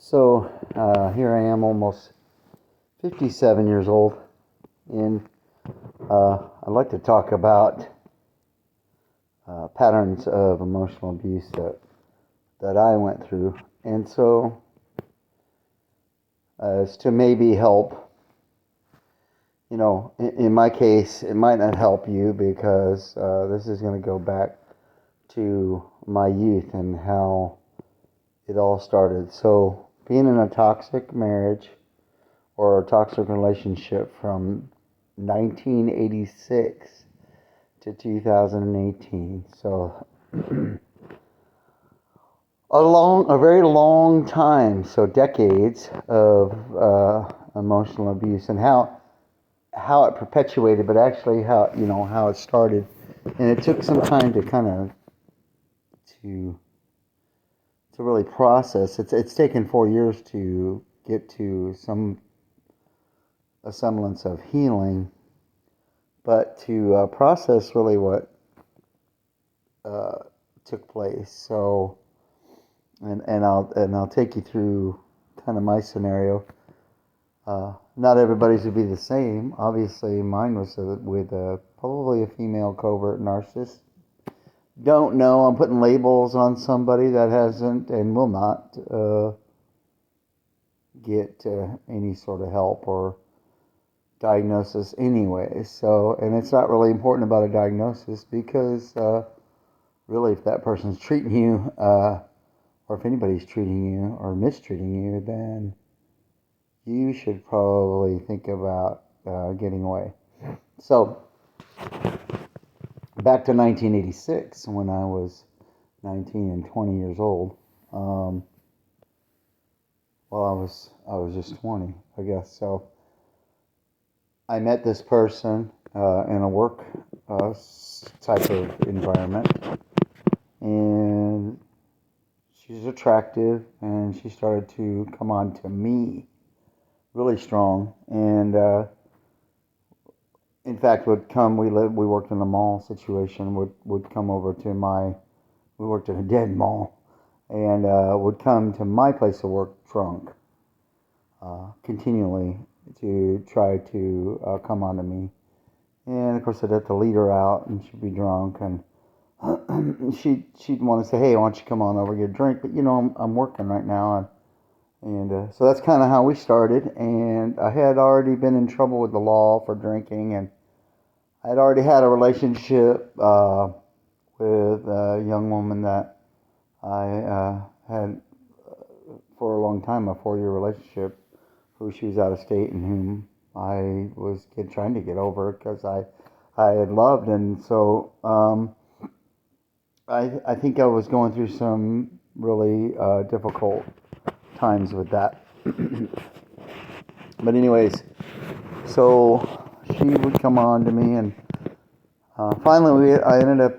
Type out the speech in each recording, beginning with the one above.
Here I am, almost 57 years old, and I'd like to talk about patterns of emotional abuse that I went through. And so, as to maybe help, in my case, it might not help you because this is going to go back to my youth and how it all started. So, being in a toxic marriage or a toxic relationship from 1986 to 2018. So a very long time. So decades of emotional abuse and how it perpetuated, but actually how it started. And it took some time to kind of to really process. It's taken 4 years to get to a semblance of healing, but to process really what took place. So, and I'll take you through kind of my scenario. Not everybody's would be the same. Obviously, mine was with probably a female covert narcissist. Don't know. I'm putting labels on somebody that hasn't and will not get any sort of help or diagnosis anyway. So, and it's not really important about a diagnosis because really, if that person's treating you, or if anybody's treating you or mistreating you, then you should probably think about getting away. So, back to 1986 when I was 19 and 20 years old. I was just 20, I guess. So I met this person in a work type of environment, and she's attractive, and she started to come on to me really strong, and in fact we worked in a mall situation, would come over to we worked in a dead mall, and would come to my place of work drunk continually to try to come on to me. And of course I'd have to lead her out, and she'd be drunk, and she'd want to say, hey, why don't you come on over, get a drink, but I'm working right now, and so that's kind of how we started. And I had already been in trouble with the law for drinking, and I had already had a relationship with a young woman that I had for a long time, a 4-year relationship, who she was out of state and whom I was trying to get over because I had loved. And so I think I was going through some really difficult times with that. But anyways, so she would come on to me, and finally I ended up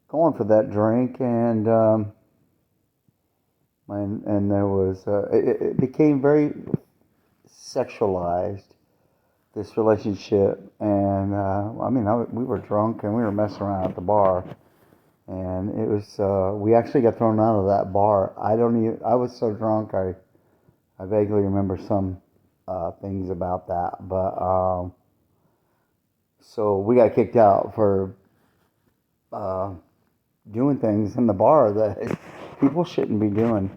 going for that drink, and there was it became very sexualized, this relationship. And we were drunk and we were messing around at the bar, and it was we actually got thrown out of that bar. I was so drunk I vaguely remember some things about that, but so we got kicked out for doing things in the bar that people shouldn't be doing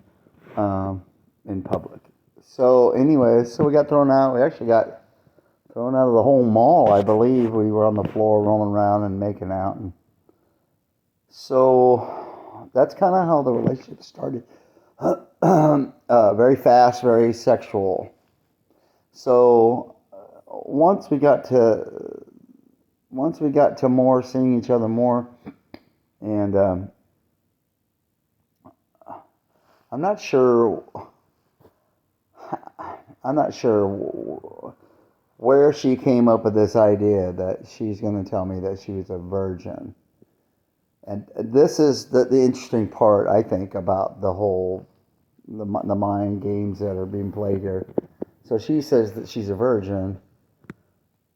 in public. So anyways, so we got thrown out. We actually got thrown out of the whole mall, I believe. We were on the floor rolling around and making out. And so that's kind of how the relationship started. Very fast, very sexual. So once we got to more seeing each other more, and I'm not sure where she came up with this idea that she's going to tell me that she was a virgin. And this is the interesting part, I think, about the mind games that are being played here. So she says that she's a virgin,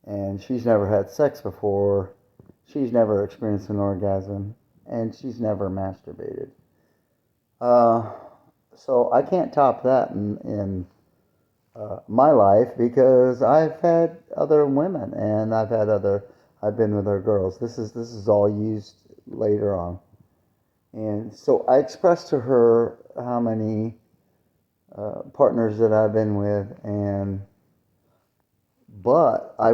and she's never had sex before, she's never experienced an orgasm, and she's never masturbated. So I can't top that in my life because I've had other women and I've been with other girls. This is all used later on. And so I expressed to her how many partners that I've been with, and but I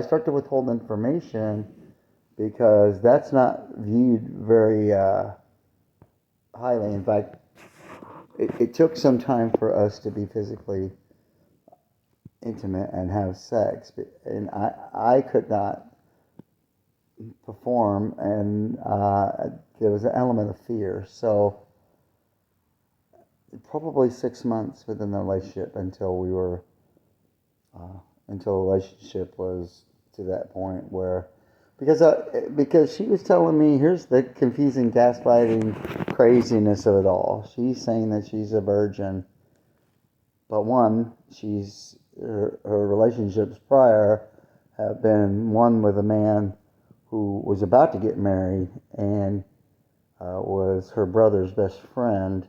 start to withhold information because that's not viewed very highly. In fact, it took some time for us to be physically intimate and have sex, and I could not perform, and there was an element of fear. So probably 6 months within the relationship uh, until the relationship was to that point where because she was telling me, here's the confusing gaslighting craziness of it all. She's saying that she's a virgin, but one, her relationships prior have been one with a man who was about to get married and was her brother's best friend,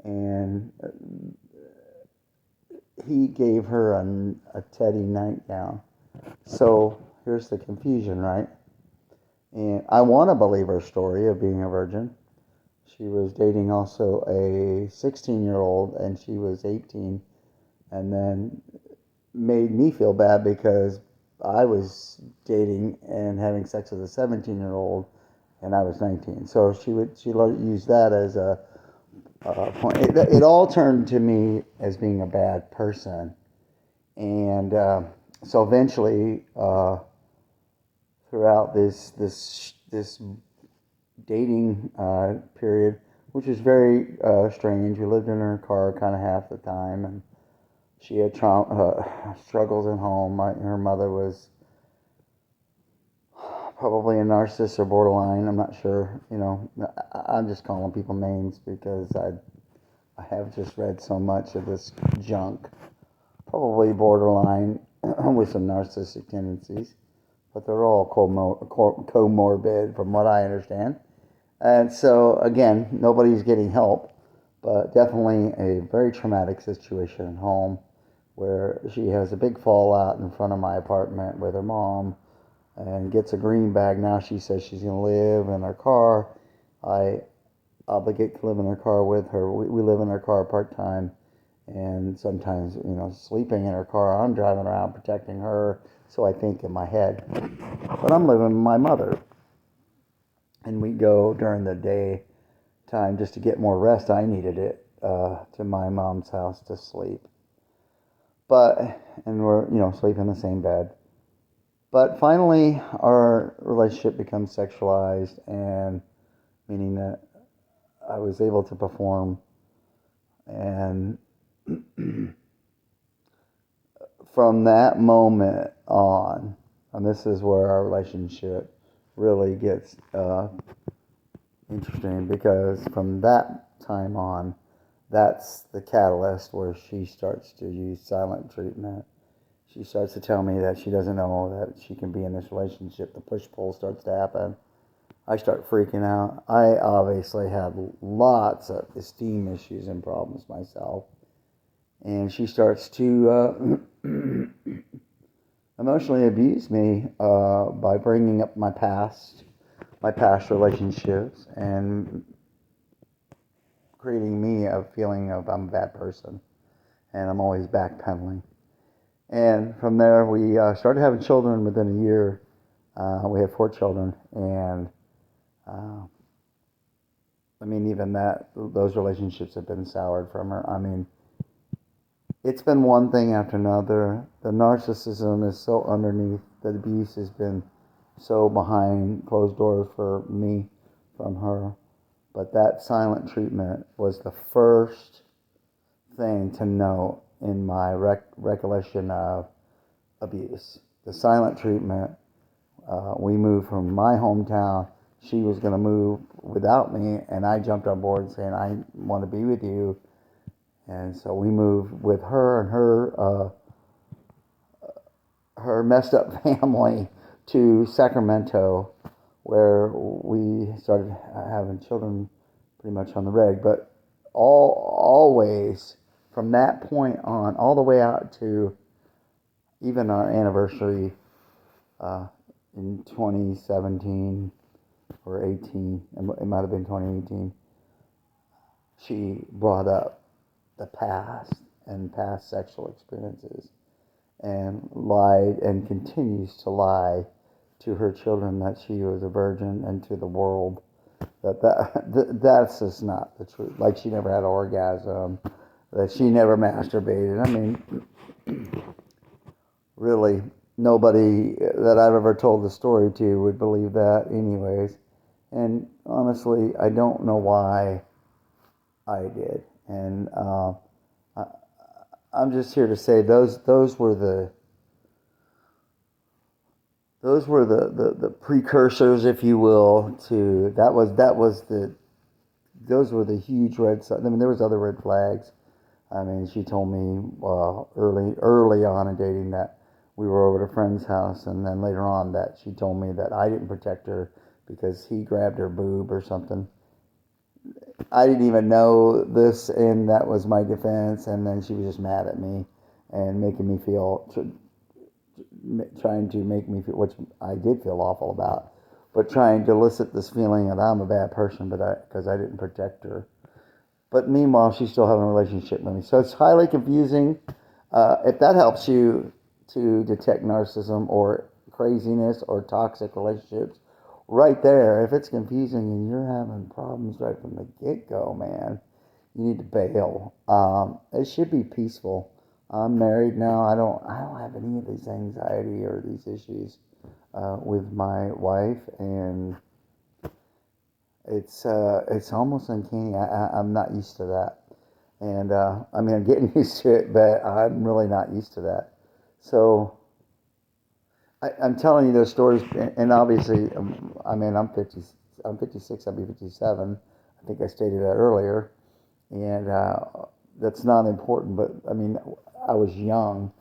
and he gave her a teddy nightgown. So here's the confusion, right? And I want to believe her story of being a virgin. She was dating also a 16-year-old, and she was 18, and then made me feel bad because I was dating and having sex with a 17-year-old, and I was 19. So she use that as a point. It all turned to me as being a bad person, and so eventually, throughout this dating period, which was very strange. We lived in her car kind of half the time, and she had struggles at home. Her mother was probably a narcissist or borderline. I'm not sure. I'm just calling people names because I have just read so much of this junk. Probably borderline with some narcissistic tendencies, but they're all comorbid from what I understand. And so, again, nobody's getting help, but definitely a very traumatic situation at home where she has a big fallout in front of my apartment with her mom and gets a green bag. Now she says she's going to live in her car. I obligate to live in her car with her. We live in her car part time, and sometimes, sleeping in her car. I'm driving around protecting her, so I think in my head. But I'm living with my mother, and we go during the day time just to get more rest. I needed it to my mom's house to sleep. And we're, sleep in the same bed. But finally, our relationship becomes sexualized, and meaning that I was able to perform. And from that moment on, and this is where our relationship really gets interesting, because from that time on, that's the catalyst where she starts to use silent treatment. She starts to tell me that she doesn't know that she can be in this relationship. The push-pull starts to happen. I start freaking out. I obviously have lots of esteem issues and problems myself. And she starts to emotionally abuse me by bringing up my past relationships, and creating me a feeling of I'm a bad person, and I'm always backpedaling. And from there, we started having children within a year. We had 4 children, and even those relationships have been soured from her. It's been one thing after another. The narcissism is so underneath. The abuse has been so behind closed doors for me from her. But that silent treatment was the first thing to note in my recollection of abuse. The silent treatment. We moved from my hometown. She was going to move without me, and I jumped on board saying, I want to be with you. And so we moved with her and her messed up family to Sacramento, where we started having children pretty much on the reg. But always from that point on, all the way out to even our anniversary uh, in 2017 or 18, it might have been 2018, she brought up the past and past sexual experiences and lied and continues to lie to her children that she was a virgin and to the world that's just not the truth. Like she never had an orgasm, that she never masturbated. I mean, really, nobody that I've ever told the story to would believe that, anyways. And honestly, I don't know why I did. And I, I'm just here to say those were the precursors, if you will, to those were the huge red signs. I mean, there was other red flags. I mean, she told me early on in dating that we were over at a friend's house, and then later on that she told me that I didn't protect her because he grabbed her boob or something. I didn't even know this, and that was my defense. And then she was just mad at me and making me feel, trying to make me feel, which I did feel awful about, but trying to elicit this feeling that I'm a bad person, because I didn't protect her. But meanwhile, she's still having a relationship with me. So it's highly confusing. If that helps you to detect narcissism or craziness or toxic relationships, right there, if it's confusing and you're having problems right from the get-go, man, you need to bail. It should be peaceful. I'm married now. I don't have any of these anxiety or these issues with my wife, and it's almost uncanny. I'm not used to that, and I mean I'm getting used to it, but I'm really not used to that. So I'm telling you those stories, and obviously, I mean I'm 56. I'll be 57. I think I stated that earlier, and that's not important. But I mean, I was young,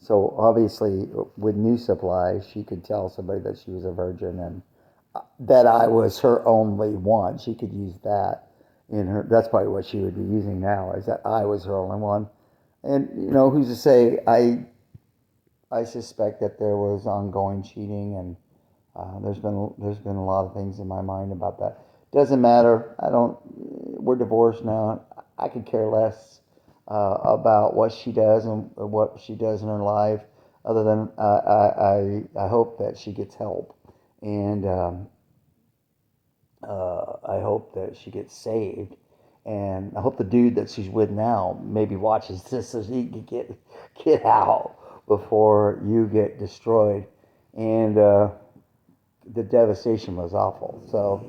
so obviously with New Supply, she could tell somebody that she was a virgin and that I was her only one. She could use that in her. That's probably what she would be using now, is that I was her only one. And who's to say? I suspect that there was ongoing cheating, and there's been a lot of things in my mind about that. Doesn't matter. I don't. We're divorced now. I could care less about what she does and what she does in her life, other than I hope that she gets help, and I hope that she gets saved, and I hope the dude that she's with now maybe watches this so he can get out before you get destroyed. And the devastation was awful. So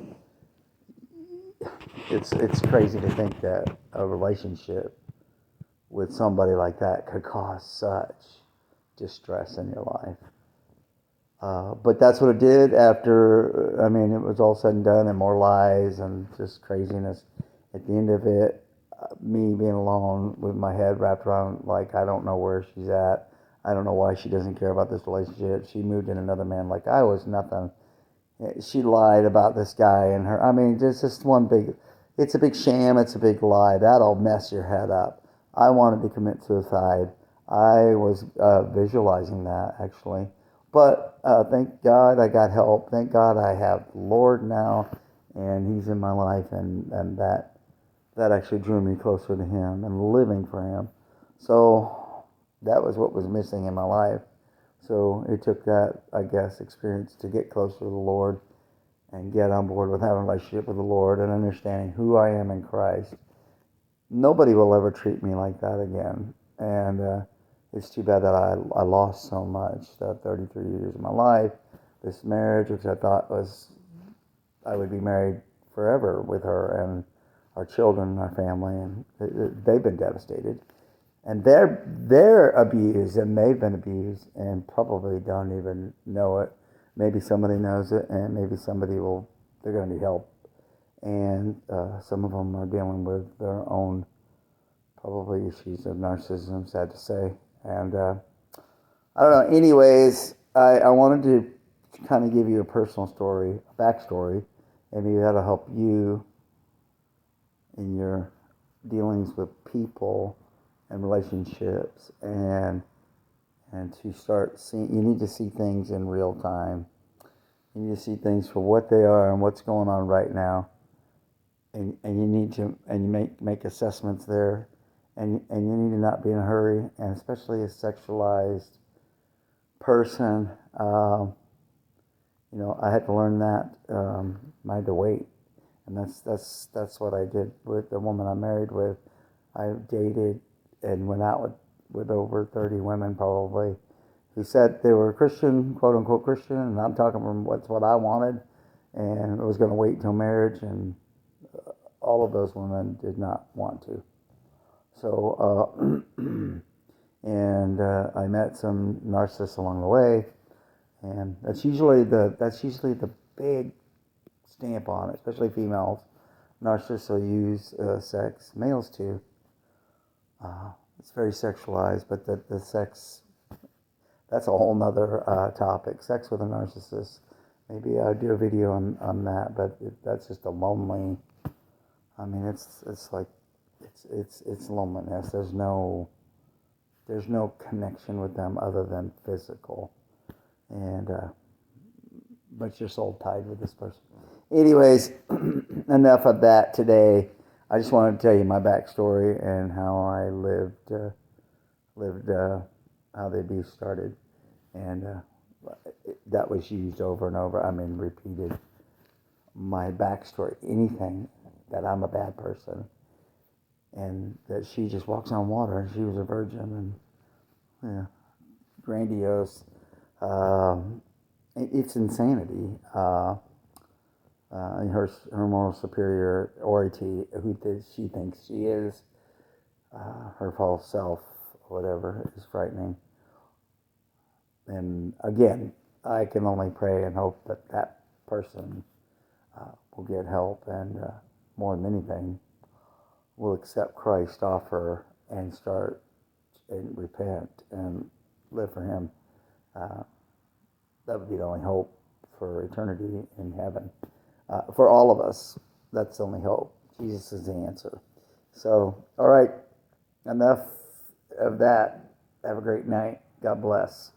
it's crazy to think that a relationship with somebody like that could cause such distress in your life. But that's what it did after, I mean, it was all said and done, and more lies and just craziness. At the end of it, me being alone with my head wrapped around, like, I don't know where she's at. I don't know why she doesn't care about this relationship. She moved in another man like I was nothing. She lied about this guy and her. I mean, it's just it's a big sham. It's a big lie. That'll mess your head up. I wanted to commit suicide. I was visualizing that, actually. But thank God I got help. Thank God I have the Lord now, and He's in my life, and that actually drew me closer to Him and living for Him. So that was what was missing in my life. So it took that, I guess, experience to get closer to the Lord and get on board with having a relationship with the Lord and understanding who I am in Christ. Nobody will ever treat me like that again. And it's too bad that I lost so much, the 33 years of my life, this marriage, which I thought I would be married forever with her, and our children and our family, and they've been devastated. And they're abused, and they've been abused, and probably don't even know it. Maybe somebody knows it, and maybe they're going to need help. And some of them are dealing with their own, probably, issues of narcissism, sad to say. And I don't know. Anyways, I wanted to kind of give you a personal story, a backstory, and maybe that'll help you in your dealings with people and relationships, and to start seeing. You need to see things in real time. You need to see things for what they are and what's going on right now, and you need to, and you make assessments there, and you need to not be in a hurry, and especially a sexualized person. I had to learn that. I had to wait, and that's what I did with the woman I married with. I dated and went out with over 30 women probably, who said they were Christian, quote unquote Christian, and I'm talking from what's what I wanted, and I was going to wait till marriage, and all of those women did not want to. So, and I met some narcissists along the way, and that's usually the big stamp on it, especially females. Narcissists will use sex, males too. It's very sexualized, but the sex, that's a whole nother topic. Sex with a narcissist. Maybe I'll do a video on that, but that's just a lonely. I mean, it's like it's loneliness. There's no connection with them other than physical, and but your soul tied with this person. Anyways, enough of that today. I just wanted to tell you my backstory and how I lived how the abuse started, and that was used over and over. I mean, repeated. My backstory, anything that I'm a bad person, and that she just walks on water, and she was a virgin, and yeah, grandiose. It's insanity. Her moral superiority, she thinks she is, her false self, whatever, is frightening. And again, I can only pray and hope that that person will get help, and more than anything, will accept Christ off her and start and repent and live for Him. That would be the only hope for eternity in heaven. For all of us, that's the only hope. Jesus is the answer. So, all right, enough of that. Have a great night. God bless.